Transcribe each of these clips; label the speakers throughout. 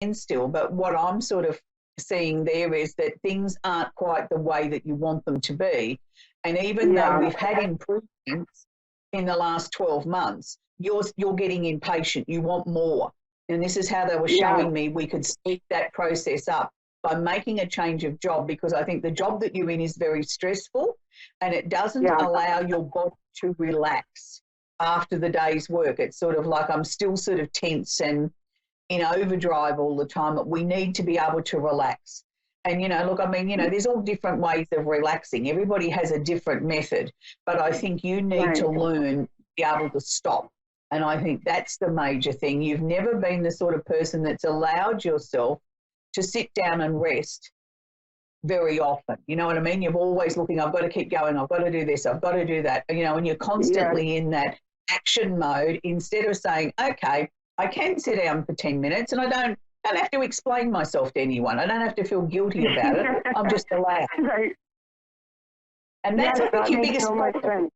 Speaker 1: standstill, but what I'm sort of seeing there is that things aren't quite the way that you want them to be. And even though
Speaker 2: Yeah.
Speaker 1: we've had improvements in the last 12 months, you're getting impatient. You want more. And this is how they were
Speaker 2: Yeah.
Speaker 1: showing me we could speed that process up by making a change of job, because I think the job that you're in is very stressful and it doesn't
Speaker 2: Yeah.
Speaker 1: allow your body to relax after the day's work. It's sort of like I'm still sort of tense and in overdrive all the time. But we need to be able to relax. And, look, I mean, there's all different ways of relaxing. Everybody has a different method, but I think you need to
Speaker 2: Right.
Speaker 1: learn to be able to stop. And I think that's the major thing. You've never been the sort of person that's allowed yourself to sit down and rest very often. You know what I mean? You're always looking, I've got to keep going, I've got to do this, I've got to do that, and you're
Speaker 2: Yes.
Speaker 1: constantly in that action mode instead of saying, okay, I can sit down for 10 minutes and I don't have to explain myself to anyone. I don't have to feel guilty about it. I'm just allowed.
Speaker 2: Right.
Speaker 1: And that's,
Speaker 2: Yes,
Speaker 1: I think,
Speaker 2: that
Speaker 1: your
Speaker 2: makes
Speaker 1: biggest
Speaker 2: so much
Speaker 1: problem.
Speaker 2: sense.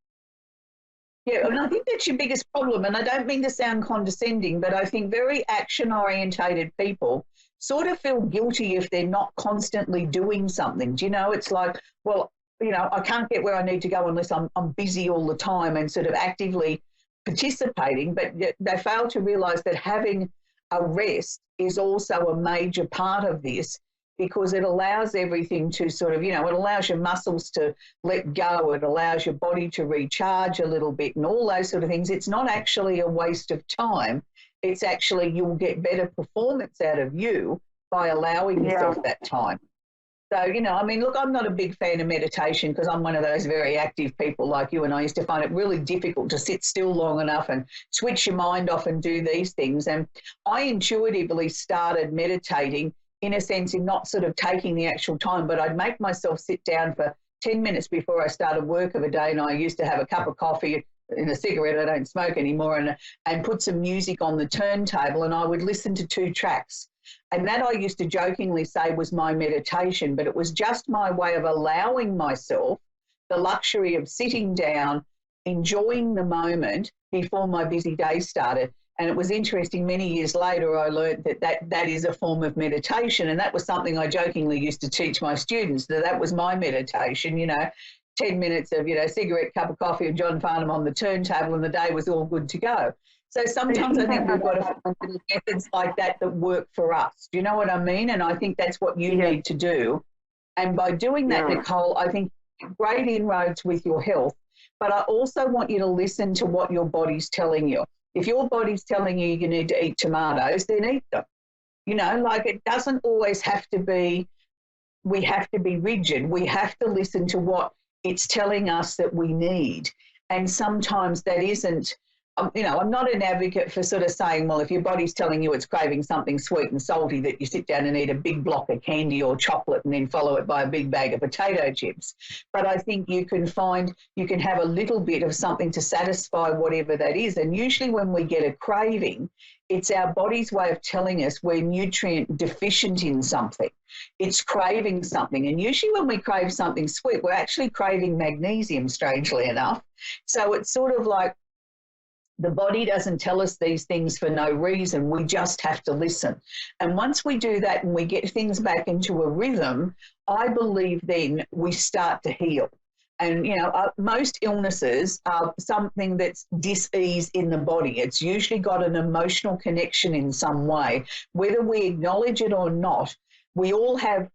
Speaker 1: Yeah, and I think that's your biggest problem. And I don't mean to sound condescending, but I think very action-orientated people sort of feel guilty if they're not constantly doing something. Do you know? It's like, well, I can't get where I need to go unless I'm busy all the time and sort of actively participating. But they fail to realise that having a rest is also a major part of this, because it allows everything to sort of, it allows your muscles to let go. It allows your body to recharge a little bit and all those sort of things. It's not actually a waste of time. It's actually you'll get better performance out of you by allowing yourself that time. So, I mean, look, I'm not a big fan of meditation because I'm one of those very active people like you, and I used to find it really difficult to sit still long enough and switch your mind off and do these things. And I intuitively started meditating in a sense in not sort of taking the actual time, but I'd make myself sit down for 10 minutes before I started work of a day, and I used to have a cup of coffee and a cigarette. I don't smoke anymore, and put some music on the turntable, and I would listen to 2 tracks. And that I used to jokingly say was my meditation, but it was just my way of allowing myself the luxury of sitting down, enjoying the moment before my busy day started. And it was interesting, many years later, I learned that is a form of meditation. And that was something I jokingly used to teach my students, that was my meditation, 10 minutes of, cigarette, cup of coffee and John Farnham on the turntable, and the day was all good to go. So sometimes I think we've got to find methods like that work for us. Do you know what I mean? And I think that's what you need to do. And by doing that, Nicole, I think great inroads with your health. But I also want you to listen to what your body's telling you. If your body's telling you you need to eat tomatoes, then eat them. Like it doesn't always have to be, we have to be rigid. We have to listen to what it's telling us that we need. And sometimes that isn't, I'm not an advocate for sort of saying, well, if your body's telling you it's craving something sweet and salty, that you sit down and eat a big block of candy or chocolate and then follow it by a big bag of potato chips. But I think you can have a little bit of something to satisfy whatever that is. And usually when we get a craving, it's our body's way of telling us we're nutrient deficient in something. It's craving something. And usually when we crave something sweet, we're actually craving magnesium, strangely enough. So it's sort of like, the body doesn't tell us these things for no reason. We just have to listen. And once we do that and we get things back into a rhythm, I believe then we start to heal. And, most illnesses are something that's dis-ease in the body. It's usually got an emotional connection in some way. Whether we acknowledge it or not, we all have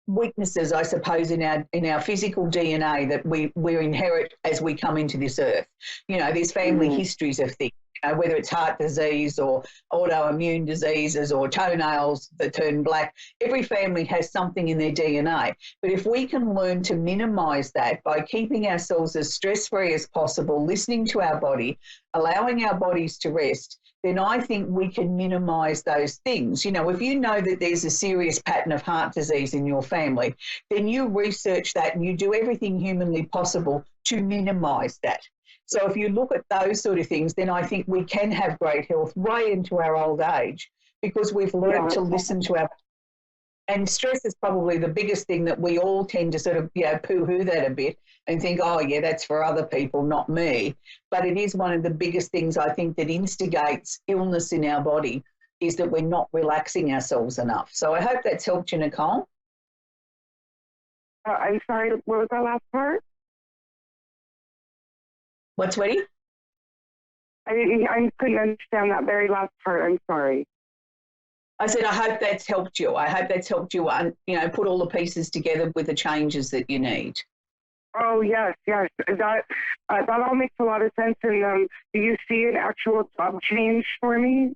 Speaker 1: weaknesses, I suppose, in our physical DNA that we inherit as we come into this earth. There's family histories of things, whether it's heart disease or autoimmune diseases or toenails that turn black. Every family has something in their DNA. But if we can learn to minimise that by keeping ourselves as stress-free as possible, listening to our body, allowing our bodies to rest, then I think we can minimise those things. If you know that there's a serious pattern of heart disease in your family, then you research that and you do everything humanly possible to minimise that. So if you look at those sort of things, then I think we can have great health way into our old age because we've learned to listen to our. And stress is probably the biggest thing that we all tend to sort of, poo-hoo that a bit and think, oh, yeah, that's for other people, not me. But it is one of the biggest things I think that instigates illness in our body. is that we're not relaxing ourselves enough. So I hope that's helped you, Nicole.
Speaker 2: I'm sorry, what was that last part?
Speaker 1: What's Sweetie?
Speaker 2: I couldn't understand that very last part. I'm sorry.
Speaker 1: I said, I hope that's helped you. I hope that's helped you, put all the pieces together with the changes that you need.
Speaker 2: Oh, yes. That all makes a lot of sense. And do you see an actual job change for me?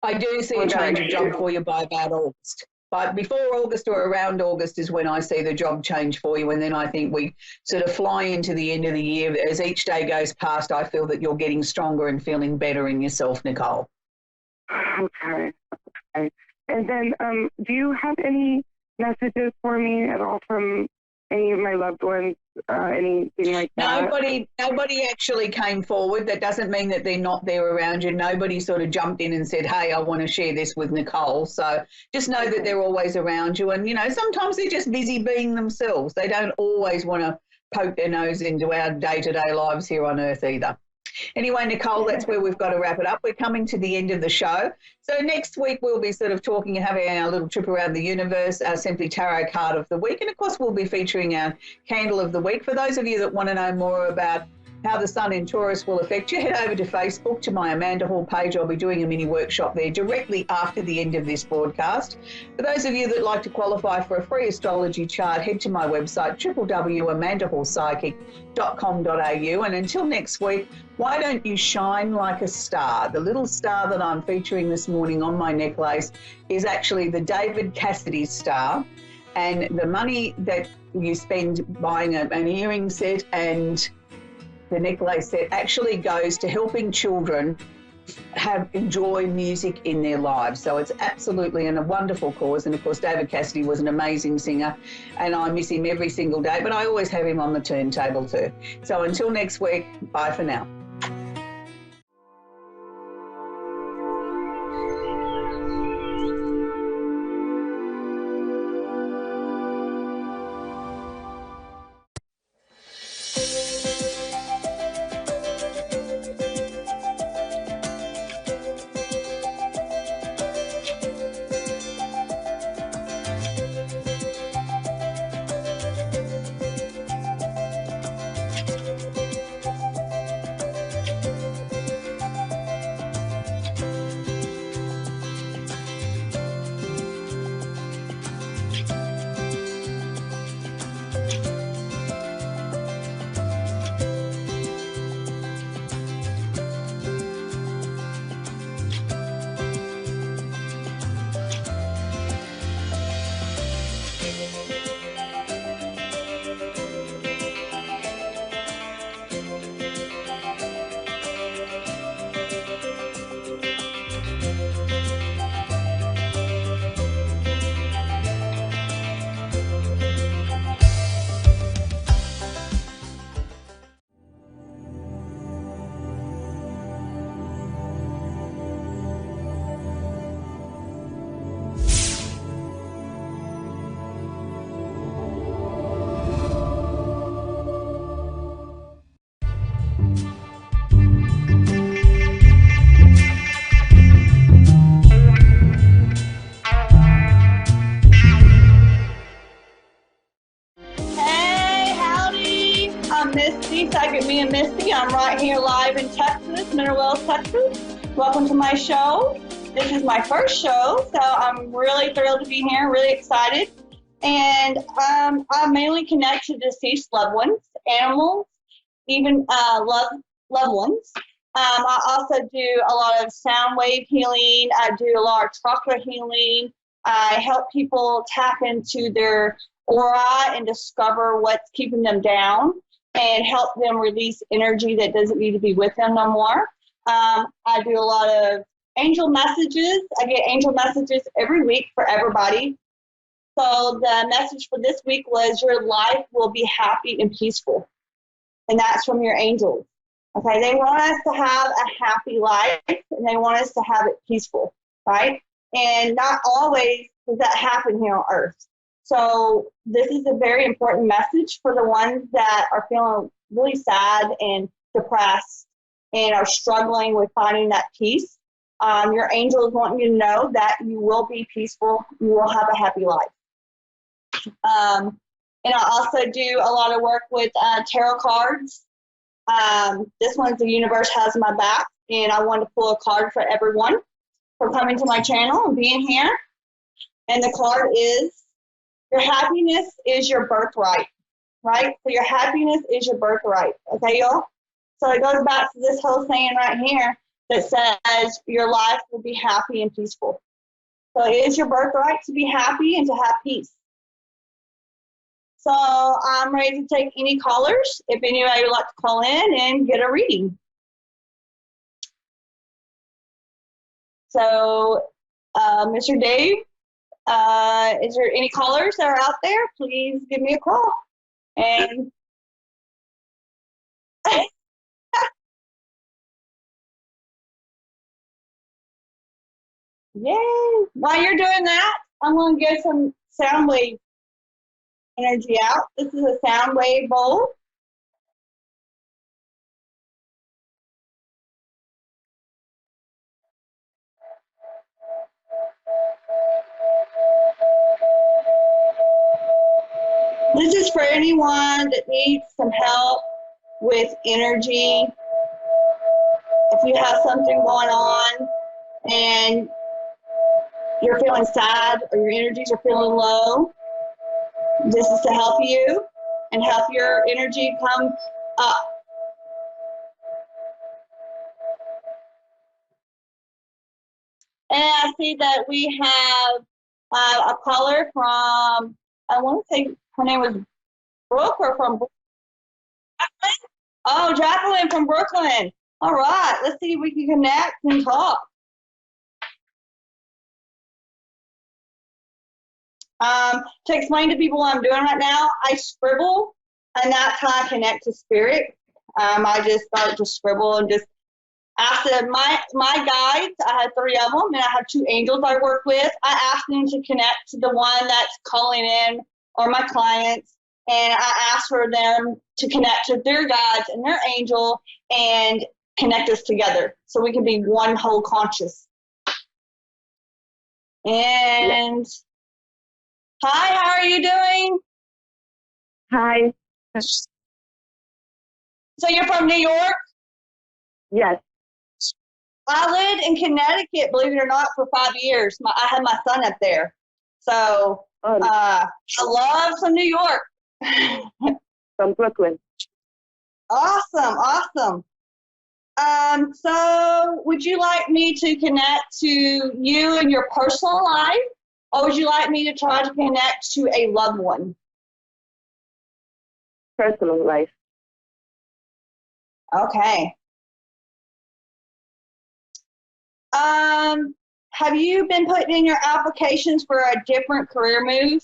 Speaker 1: I do see a change of job for you by about August. But before August or around August is when I see the job change for you. And then I think we sort of fly into the end of the year. As each day goes past, I feel that you're getting stronger and feeling better in yourself, Nicole.
Speaker 2: Okay. And then do you have any messages for me at all from any of my loved ones, anything like that?
Speaker 1: Nobody actually came forward. That doesn't mean that they're not there around you. Nobody sort of jumped in and said, hey, I want to share this with Nicole. So just know that they're always around you. And, sometimes they're just busy being themselves. They don't always want to poke their nose into our day-to-day lives here on Earth either. Anyway, Nicole, that's where we've got to wrap it up. We're coming to the end of the show. So next week we'll be sort of talking and having our little trip around the universe, our Simply Tarot card of the week. And, of course, we'll be featuring our candle of the week. For those of you that want to know more about how the sun in Taurus will affect you, head over to Facebook to my Amanda Hall page. I'll be doing a mini workshop there directly after the end of this broadcast. For those of you that like to qualify for a free astrology chart, head to my website, www.amandahallpsychic.com.au. And until next week, why don't you shine like a star? The little star that I'm featuring this morning on my necklace is actually the David Cassidy star. And the money that you spend buying an earring set and the necklace set actually goes to helping children enjoy music in their lives. So it's absolutely a wonderful cause. And of course, David Cassidy was an amazing singer and I miss him every single day, but I always have him on the turntable too. So until next week, bye for now.
Speaker 3: Psychic Me and Misty. I'm right here live in Texas, Mineral Wells, Texas. Welcome to my show. This is my first show, so I'm really thrilled to be here, really excited. And I mainly connect to deceased loved ones, animals, even loved ones. I also do a lot of sound wave healing. I do a lot of chakra healing. I help people tap into their aura and discover what's keeping them down and help them release energy that doesn't need to be with them no more. I do a lot of angel messages. I get angel messages every week for everybody. So the message for this week was your life will be happy and peaceful. And that's from your angels. Okay, they want us to have a happy life and they want us to have it peaceful, right? And not always does that happen here on Earth. So this is a very important message for the ones that are feeling really sad and depressed and are struggling with finding that peace. Your angels want you to know that you will be peaceful. You will have a happy life. And I also do a lot of work with tarot cards. This one's the universe has my back, and I want to pull a card for everyone for coming to my channel and being here. And the card is, your happiness is your birthright, right? So your happiness is your birthright, okay, y'all? So it goes back to this whole saying right here that says your life will be happy and peaceful. So it is your birthright to be happy and to have peace. So I'm ready to take any callers if anybody would like to call in and get a reading. So, Mr. Dave, is there any callers that are out there? Please give me a call. And yay! While you're doing that, I'm going to get some sound wave energy out. This is a sound wave bowl. This is for anyone that needs some help with energy. If you have something going on and you're feeling sad or your energies are feeling low, this is to help you and help your energy come up. And I see that we have a caller from, I want to say her name was Brooke or from Brooklyn? Oh, Jacqueline from Brooklyn. All right, let's see if we can connect and talk. To explain to people what I'm doing right now, I scribble, and that's how I connect to spirit. I just start to scribble and just ask them, my guides, I have 3 of them, and I have 2 angels I work with. I ask them to connect to the one that's calling in or my clients, and I ask for them to connect to their guides and their angel and connect us together so we can be one whole conscious. And hi, how are you doing?
Speaker 2: Hi.
Speaker 3: So you're from New York?
Speaker 2: Yes.
Speaker 3: I lived in Connecticut, believe it or not, for 5 years. I had my son up there. So I love some New York.
Speaker 2: From Brooklyn.
Speaker 3: Awesome. So would you like me to connect to you in your personal life, or would you like me to try to connect to a loved one?
Speaker 2: Personal life.
Speaker 3: Okay. Have you been putting in your applications for a different career move?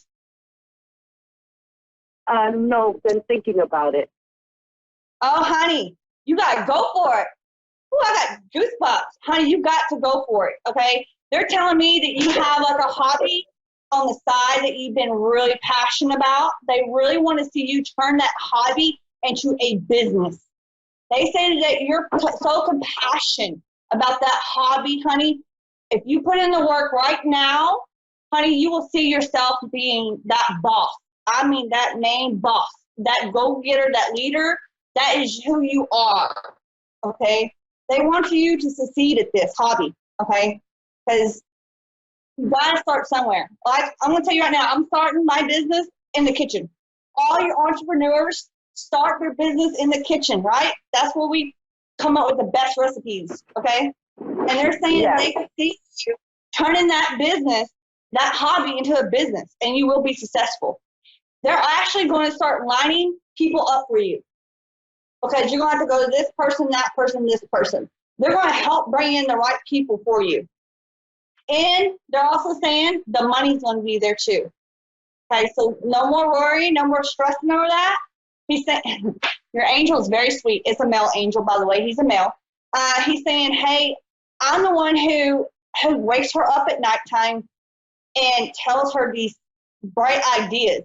Speaker 2: No, been thinking about it.
Speaker 3: Oh, honey, you got to go for it. Ooh, I got goosebumps. Honey, you got to go for it, okay? They're telling me that you have like a hobby on the side that you've been really passionate about. They really want to see you turn that hobby into a business. They say that you're so compassionate about that hobby, honey. If you put in the work right now, honey, you will see yourself being that boss. I mean, that main boss, that go-getter, that leader. That is who you are, okay? They want you to succeed at this hobby, okay? Because you got to start somewhere. Like, I'm going to tell you right now, I'm starting my business in the kitchen. All your entrepreneurs start their business in the kitchen, right? That's where we come up with the best recipes, okay? And they're saying they can see you turning that business, that hobby into a business, and you will be successful. They're actually going to start lining people up for you, because you're going to have to go to this person, that person, this person. They're going to help bring in the right people for you. And they're also saying the money's going to be there too. Okay, so no more worry, no more stressing over that. He's saying, your angel is very sweet. It's a male angel, by the way. He's a male. He's saying, hey, I'm the one who wakes her up at nighttime and tells her these bright ideas.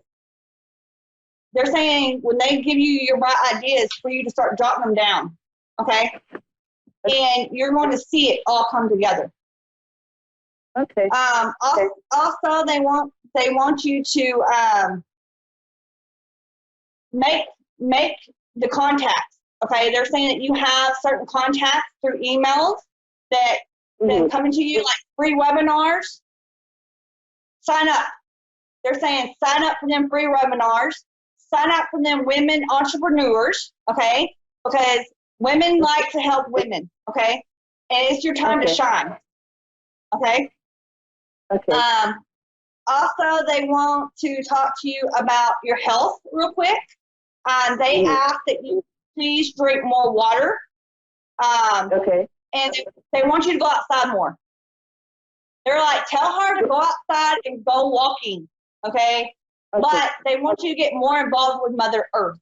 Speaker 3: They're saying when they give you your bright ideas for you to start jotting them down, okay? And you're going to see it all come together.
Speaker 2: Okay.
Speaker 3: Also, they want you to make the contacts. Okay, they're saying that you have certain contacts through emails that coming to you like free webinars. Sign up. They're saying sign up for them free webinars. Sign up for them women entrepreneurs. Okay, because women like to help women. Okay, and it's your time to shine. Okay.
Speaker 2: Okay.
Speaker 3: Also, they want to talk to you about your health real quick. They ask that you please drink more water.
Speaker 2: Okay.
Speaker 3: And they want you to go outside more. They're like, tell her to go outside and go walking, okay? But they want you to get more involved with Mother Earth.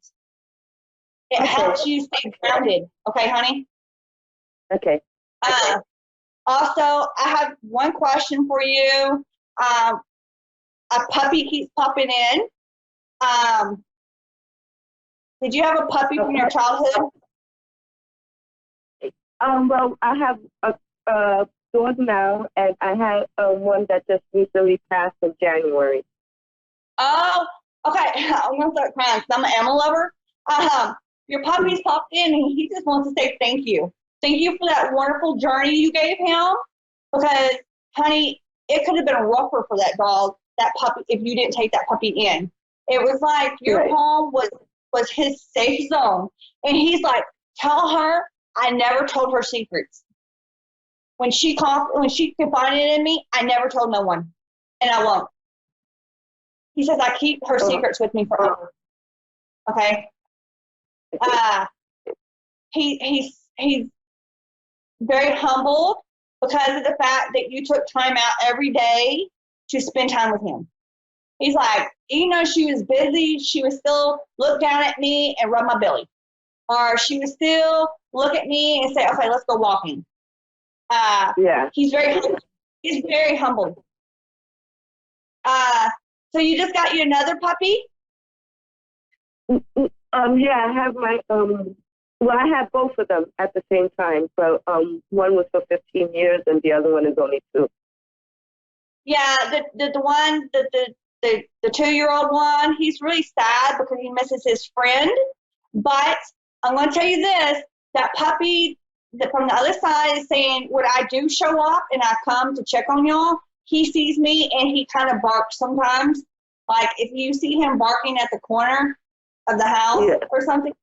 Speaker 3: It helps you stay grounded, okay, honey?
Speaker 2: Okay.
Speaker 3: Also, I have one question for you. A puppy keeps popping in. Did you have a puppy from your childhood?
Speaker 2: Well, I have a dog now, and I had one that just recently passed in January.
Speaker 3: Oh, okay. I'm gonna start crying because I'm an animal lover. Your puppy's popped in, and he just wants to say thank you. Thank you for that wonderful journey you gave him. Because, honey, it could have been rougher for that dog, that puppy, if you didn't take that puppy in. It was like your home was his safe zone, and he's like, tell her I never told her secrets. When she confided in me, I never told no one, and I won't. He says I keep her secrets with me forever. Okay. He's very humbled because of the fact that you took time out every day to spend time with him. He's like, even though she was busy, she would still look down at me and rub my belly. Or she would still look at me and say, okay, let's go walking. He's very humble. He's very humble. So you just got you another puppy?
Speaker 2: Yeah, I have my well, I have both of them at the same time. So one was for 15 years and the other one is only 2.
Speaker 3: Yeah, the one the 2-year-old one, he's really sad because he misses his friend. But I'm going to tell you this, that puppy that from the other side is saying, when I do show up and I come to check on y'all, he sees me and he kind of barks sometimes. Like if you see him barking at the corner of the house or something,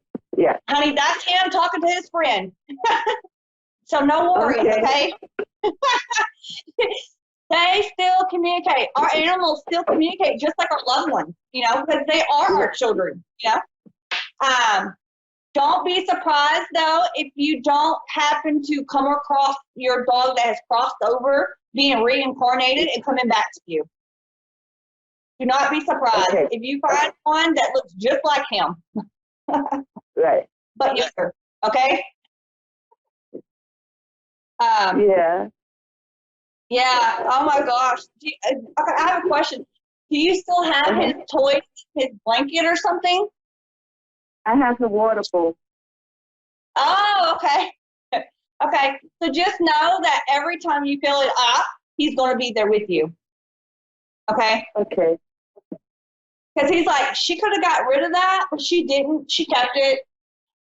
Speaker 3: honey, that's him talking to his friend. So no worries, okay? They still communicate. Our animals still communicate just like our loved ones, because they are our children, Don't be surprised, though, if you don't happen to come across your dog that has crossed over, being reincarnated and coming back to you. Do not be surprised if you find one that looks just like him.
Speaker 2: Right.
Speaker 3: But younger, okay? Yeah. Oh, my gosh. Okay, I have a question. Do you still have his toys, his blanket or something?
Speaker 2: I have the water bowl.
Speaker 3: Oh, okay. Okay. So just know that every time you fill it up, he's going to be there with you. Okay?
Speaker 2: Okay.
Speaker 3: Because he's like, she could have got rid of that, but she didn't. She kept it.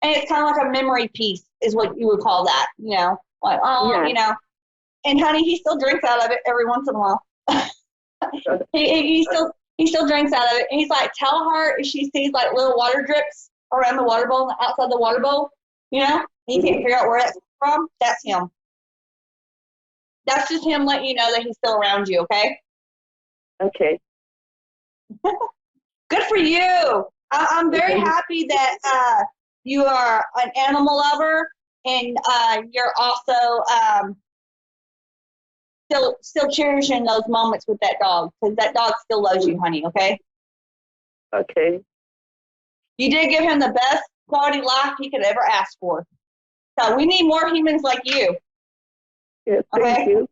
Speaker 3: And it's kind of like a memory piece is what you would call that, Like, And, honey, he still drinks out of it every once in a while. he still drinks out of it. And he's like, tell her if she sees, like, little water drips around the water bowl, outside the water bowl, you can't figure out where that's from, that's him. That's just him letting you know that he's still around you, okay?
Speaker 2: Okay.
Speaker 3: Good for you. I'm very happy that you are an animal lover and you're also still cherishing those moments with that dog because that dog still loves you, honey, okay?
Speaker 2: Okay.
Speaker 3: You did give him the best quality life he could ever ask for. So we need more humans like you.
Speaker 2: Yes, thank you.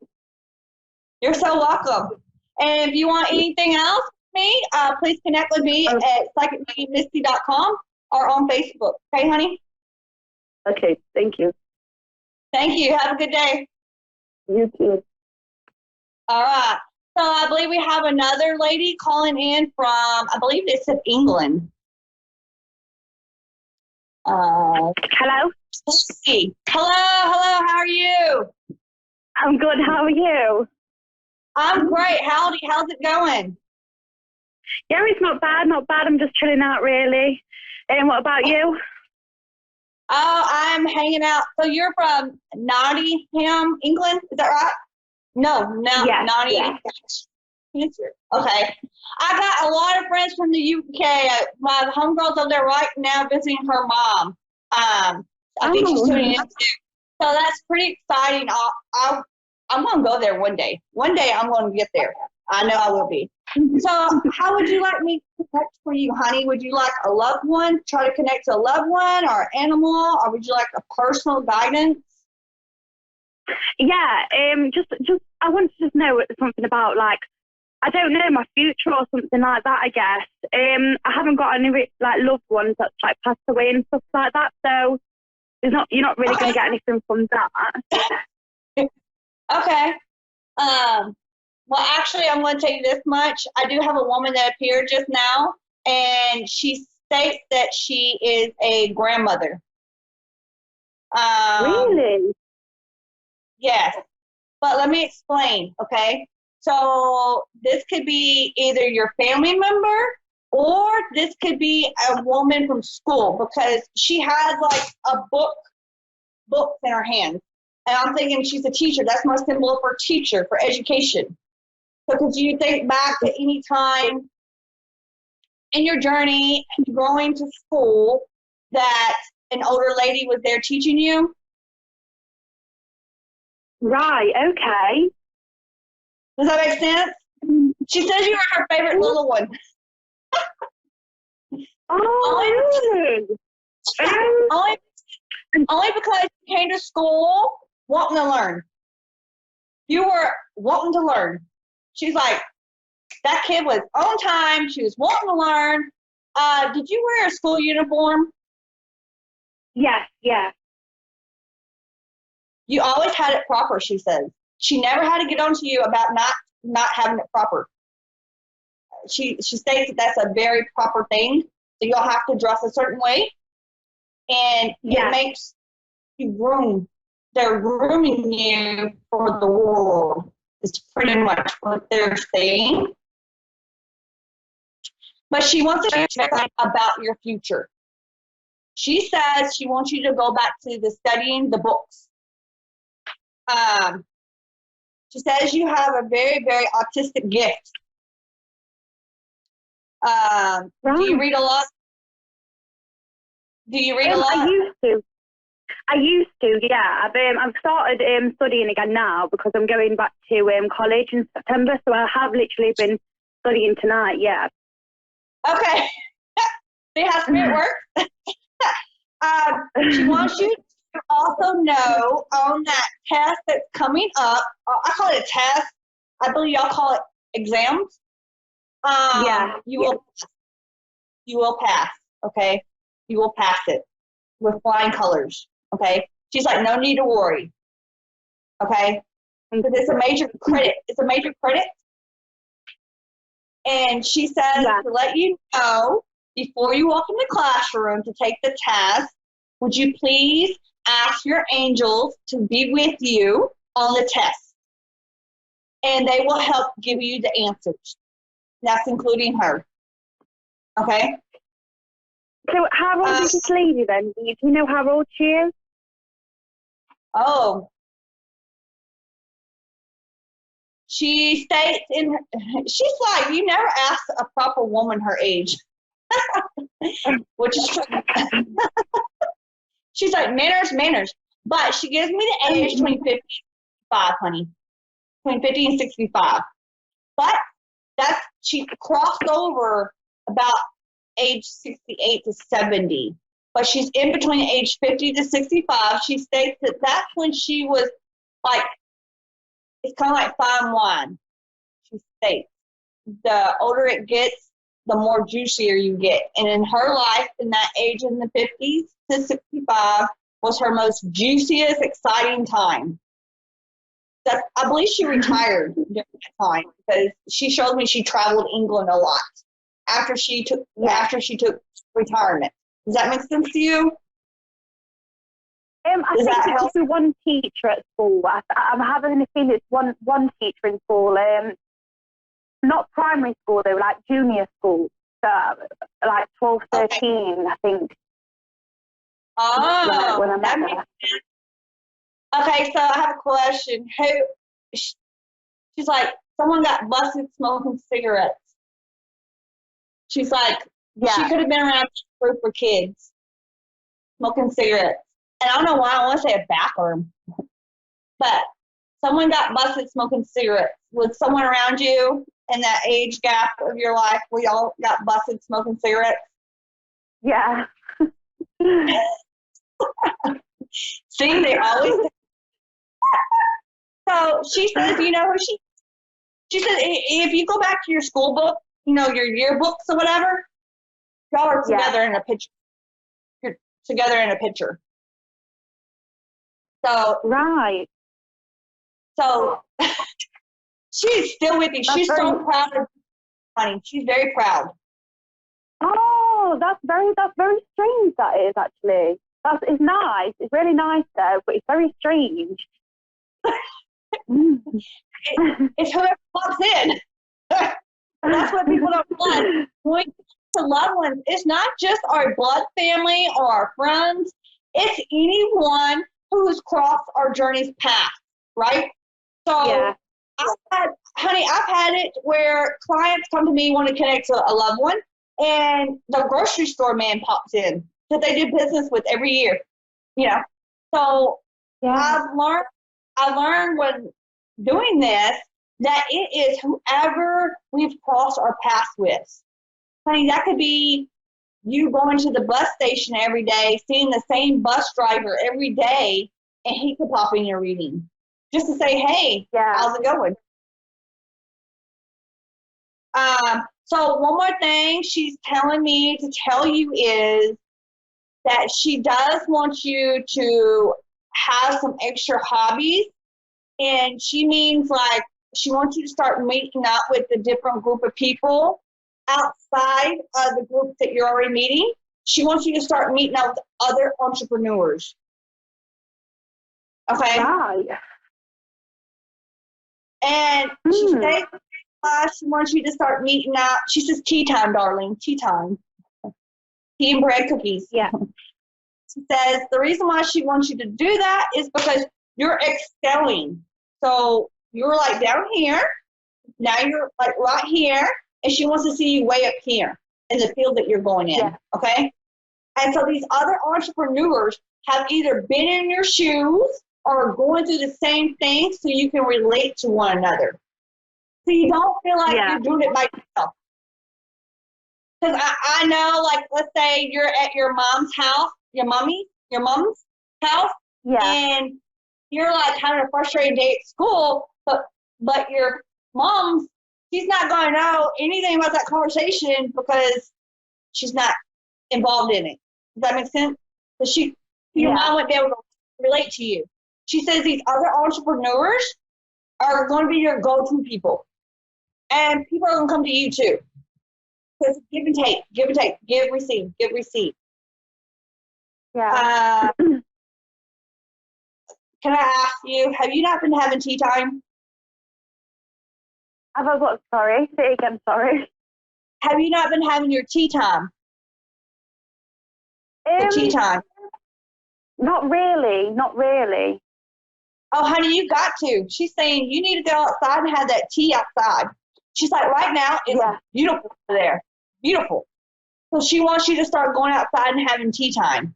Speaker 3: You're so welcome. And if you want anything else from me, please connect with me at psychicmisty.com or on Facebook. Okay, honey?
Speaker 2: Okay, thank you.
Speaker 3: Thank you. Have a good day.
Speaker 2: You too.
Speaker 3: All right. So I believe we have another lady calling in from, I believe it's in England.
Speaker 2: Hello?
Speaker 3: Hey. Hello, how are you?
Speaker 2: I'm good. How are you?
Speaker 3: I'm great. How's it going?
Speaker 2: Yeah, it's not bad. Not bad. I'm just chilling out, really. And what about you?
Speaker 3: Oh, I'm hanging out. So you're from Nottingham, England? Is that right? No,
Speaker 2: Yes,
Speaker 3: Nottingham. Okay. I got a lot of friends from the UK. My homegirl's over there right now visiting her mom. I think she's tuning in too. So that's pretty exciting. I'm going to go there one day. One day I'm going to get there. I know I will be. So how would you like me to connect for you, honey? Would you like a loved one, try to connect to a loved one or animal, or would you like a personal guidance?
Speaker 2: Yeah, just I want to just know something about, like, I don't know, my future or something like that, I guess. I haven't got any like loved ones that's like passed away and stuff like that, so you're not really going to get anything from that.
Speaker 3: Okay. Well, actually, I'm going to tell you this much. I do have a woman that appeared just now, and she states that she is a grandmother.
Speaker 2: Really?
Speaker 3: Yes. But let me explain, okay? So this could be either your family member or this could be a woman from school because she has like a books in her hands. And I'm thinking she's a teacher. That's my symbol for teacher, for education. So could you think back to any time in your journey going to school that an older lady was there teaching you?
Speaker 2: Right, okay.
Speaker 3: Does that make sense? She says you were her favorite little one.
Speaker 2: Oh, really?
Speaker 3: Only because you came to school wanting to learn. You were wanting to learn. She's like, that kid was on time. She was wanting to learn. Did you wear a school uniform?
Speaker 2: Yes, yes.
Speaker 3: You always had it proper, she says. She never had to get on to you about not having it proper. She states that that's a very proper thing. So you'll have to dress a certain way. And it makes you room. They're grooming you for the world. Is pretty much what they're saying. But she wants to check about your future. She says she wants you to go back to the studying the books. She says you have a very, very autistic gift. Do you read a lot? Do you read a lot?
Speaker 2: I used to, yeah. I've started studying again now because I'm going back to college in September, so I have literally been studying tonight, yeah.
Speaker 3: Okay. See how spirit works? She wants you to also know on that test that's coming up, I call it a test. I believe y'all call it exams. You will pass, okay? You will pass it with flying colors, okay? She's like, no need to worry, okay? Because it's a major credit. It's a major credit. And she says to let you know before you walk in the classroom to take the test, would you please ask your angels to be with you on the test? And they will help give you the answers. That's including her. Okay?
Speaker 2: So how old is this lady then? Do you know how old she is?
Speaker 3: Oh. She states she's like, you never ask a proper woman her age. Which is true. She's like, manners. But she gives me the age between 50 and 65, honey. Between 50 and 65. But she crossed over about age 68 to 70. But she's in between age 50 to 65. She states that that's when she was like, it's kind of like fine wine. She states the older it gets, the more juicier you get. And in her life, in that age in the 50s to 65, was her most juiciest, exciting time. I believe she retired during that time because she showed me she traveled England a lot after she took retirement. Does that make sense to you?
Speaker 2: I
Speaker 3: Does
Speaker 2: think
Speaker 3: that
Speaker 2: it's
Speaker 3: help?
Speaker 2: just one teacher at school. I'm having a feeling it's one teacher in school. Not primary school though, like junior school. So, like 12, 13, I think.
Speaker 3: Oh,
Speaker 2: when I met
Speaker 3: that
Speaker 2: her.
Speaker 3: makes sense. Okay, so I have a question. She's like, someone got busted smoking cigarettes. She's like, she could have been around a group of kids smoking cigarettes. And I don't know why I want to say a bathroom, but someone got busted smoking cigarettes. Was someone around you in that age gap of your life where y'all got busted smoking cigarettes?
Speaker 2: Yeah.
Speaker 3: See, they always. So she says, you know who she said, if you go back to your school book, you know, your yearbooks or whatever, y'all are together in a picture. You're together in a picture. So
Speaker 2: Right.
Speaker 3: So she's still with you. She's so proud of you, honey. She's very proud.
Speaker 2: Oh, that's very strange. That is actually. It's nice. It's really nice though, but it's very strange.
Speaker 3: It's whoever pops in. That's what people don't want. When to loved ones, it's not just our blood family or our friends. It's anyone who's crossed our journey's path, right? So I've had it where clients come to me, want to connect to a loved one, and the grocery store man pops in that they do business with every year, you know. So I learned when doing this that it is whoever we've crossed our paths with. Honey, that could be you going to the bus station every day, seeing the same bus driver every day, and he could pop in your reading just to say, hey, how's it going? So one more thing she's telling me to tell you is that she does want you to have some extra hobbies, and she means like she wants you to start meeting up with a different group of people outside of the group that you're already meeting. She wants you to start meeting up with other entrepreneurs. Okay?
Speaker 2: Right.
Speaker 3: And she says she wants you to start meeting up. She says tea time, darling, tea time. Tea and bread cookies.
Speaker 2: Yeah.
Speaker 3: She says the reason why she wants you to do that is because you're excelling. So you're like down here, now you're like right here, and she wants to see you way up here in the field that you're going in, okay? And so these other entrepreneurs have either been in your shoes or are going through the same thing so you can relate to one another. So you don't feel like you're doing it by yourself. Because I know, like, let's say you're at your mom's house, your mom's house, and you're like having a frustrating day at school, but your mom's, she's not going to know anything about that conversation because she's not involved in it. Does that make sense? So your mom wouldn't be able to relate to you. She says these other entrepreneurs are going to be your go-to people. And people are going to come to you too. Because give and take, give, receive, give, receive.
Speaker 2: Yeah.
Speaker 3: Can I ask you, have you not been having tea time?
Speaker 2: Have I what? Sorry. Say it again, sorry.
Speaker 3: Have you not been having your tea time? The tea time.
Speaker 2: Not really.
Speaker 3: Oh, honey, you got to. She's saying you need to go outside and have that tea outside. She's like, right now, it's beautiful there. Beautiful. So she wants you to start going outside and having tea time.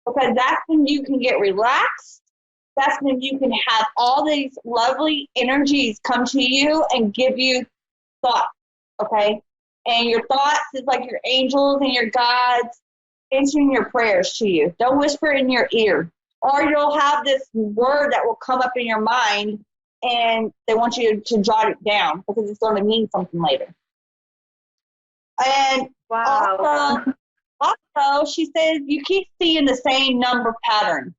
Speaker 3: Because that's when you can get relaxed. That's when you can have all these lovely energies come to you and give you thoughts, okay? And your thoughts is like your angels and your gods answering your prayers to you. Don't whisper in your ear. Or you'll have this word that will come up in your mind and they want you to jot it down because it's going to mean something later. And also, she says you keep seeing the same number pattern.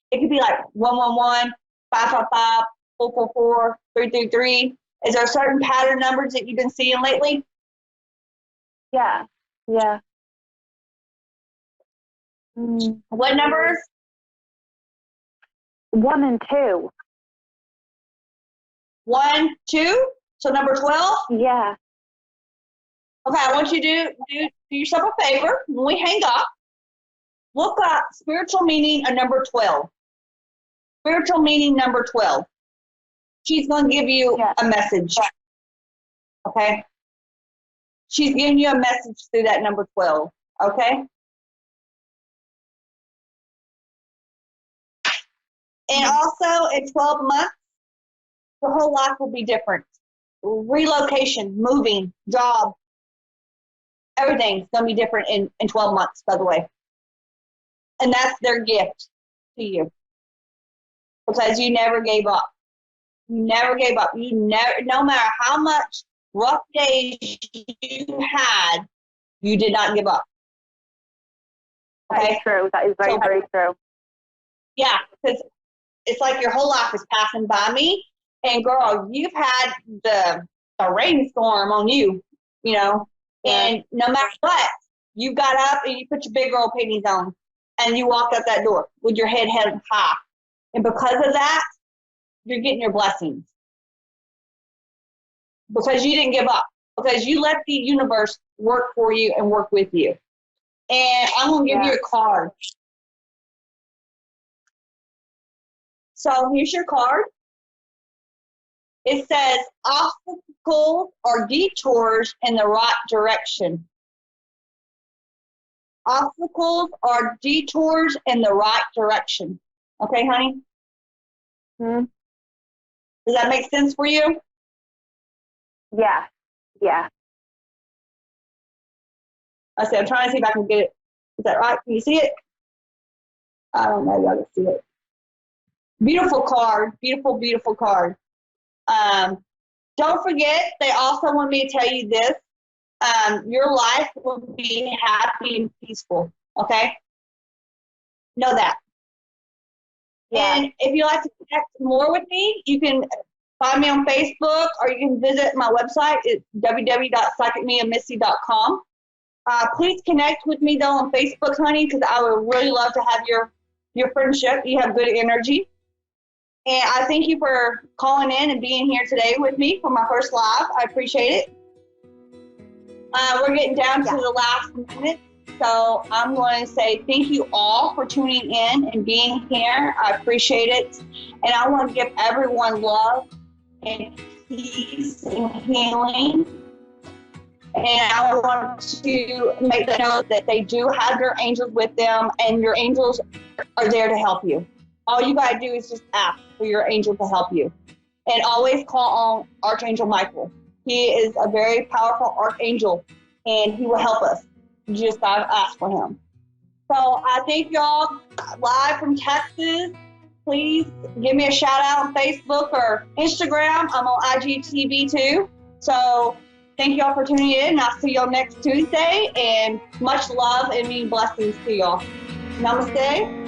Speaker 3: It could be like 111, 555, 444, 333. Is there certain pattern numbers that you've been seeing lately?
Speaker 2: Yeah. Yeah.
Speaker 3: What numbers?
Speaker 2: 1 and 2.
Speaker 3: 1, 2. So number 12.
Speaker 2: Yeah.
Speaker 3: Okay, I want you to do yourself a favor. When we hang up, look up spiritual meaning of number 12. Spiritual meaning number 12. She's going to give you a message. Okay? She's giving you a message through that number 12. Okay? And also, in 12 months, your whole life will be different. Relocation, moving, job, everything's going to be different in 12 months, by the way. And that's their gift to you. Because you never gave up. You never gave up. No matter how much rough days you had, you did not give up. Okay?
Speaker 2: That is true. That is very, very true.
Speaker 3: Yeah, because it's like your whole life is passing by me. And girl, you've had the rainstorm on you, you know. And no matter what, you got up and you put your big girl panties on and you walked out that door with your head held high. And because of that, you're getting your blessings. Because you didn't give up. Because you let the universe work for you and work with you. And I'm going to give you a card. So here's your card. It says, obstacles or detours in the right direction. Obstacles or detours in the right direction. Okay, honey?
Speaker 2: Mm-hmm.
Speaker 3: Does that make sense for you?
Speaker 2: Yeah. Yeah.
Speaker 3: I said, I'm trying to see if I can get it. Is that right? Can you see it? I don't know if y'all can see it. Beautiful card. Beautiful, beautiful card. Don't forget, they also want me to tell you this. Your life will be happy and peaceful. Okay? Know that. Yeah. And if you'd like to connect more with me, you can find me on Facebook or you can visit my website. It's www.psychicmeandmissy.com. Please connect with me, though, on Facebook, honey, because I would really love to have your friendship. You have good energy. And I thank you for calling in and being here today with me for my first live. I appreciate it. We're getting down to the last minute. So I'm going to say thank you all for tuning in and being here. I appreciate it. And I want to give everyone love and peace and healing. And I want to make them know that they do have their angels with them and your angels are there to help you. All you got to do is just ask for your angel to help you. And always call on Archangel Michael. He is a very powerful archangel and he will help us. You just got to ask for him. So I thank y'all live from Texas. Please give me a shout out on Facebook or Instagram. I'm on IGTV too. So thank y'all for tuning in. I'll see y'all next Tuesday. And much love and many blessings to y'all. Namaste.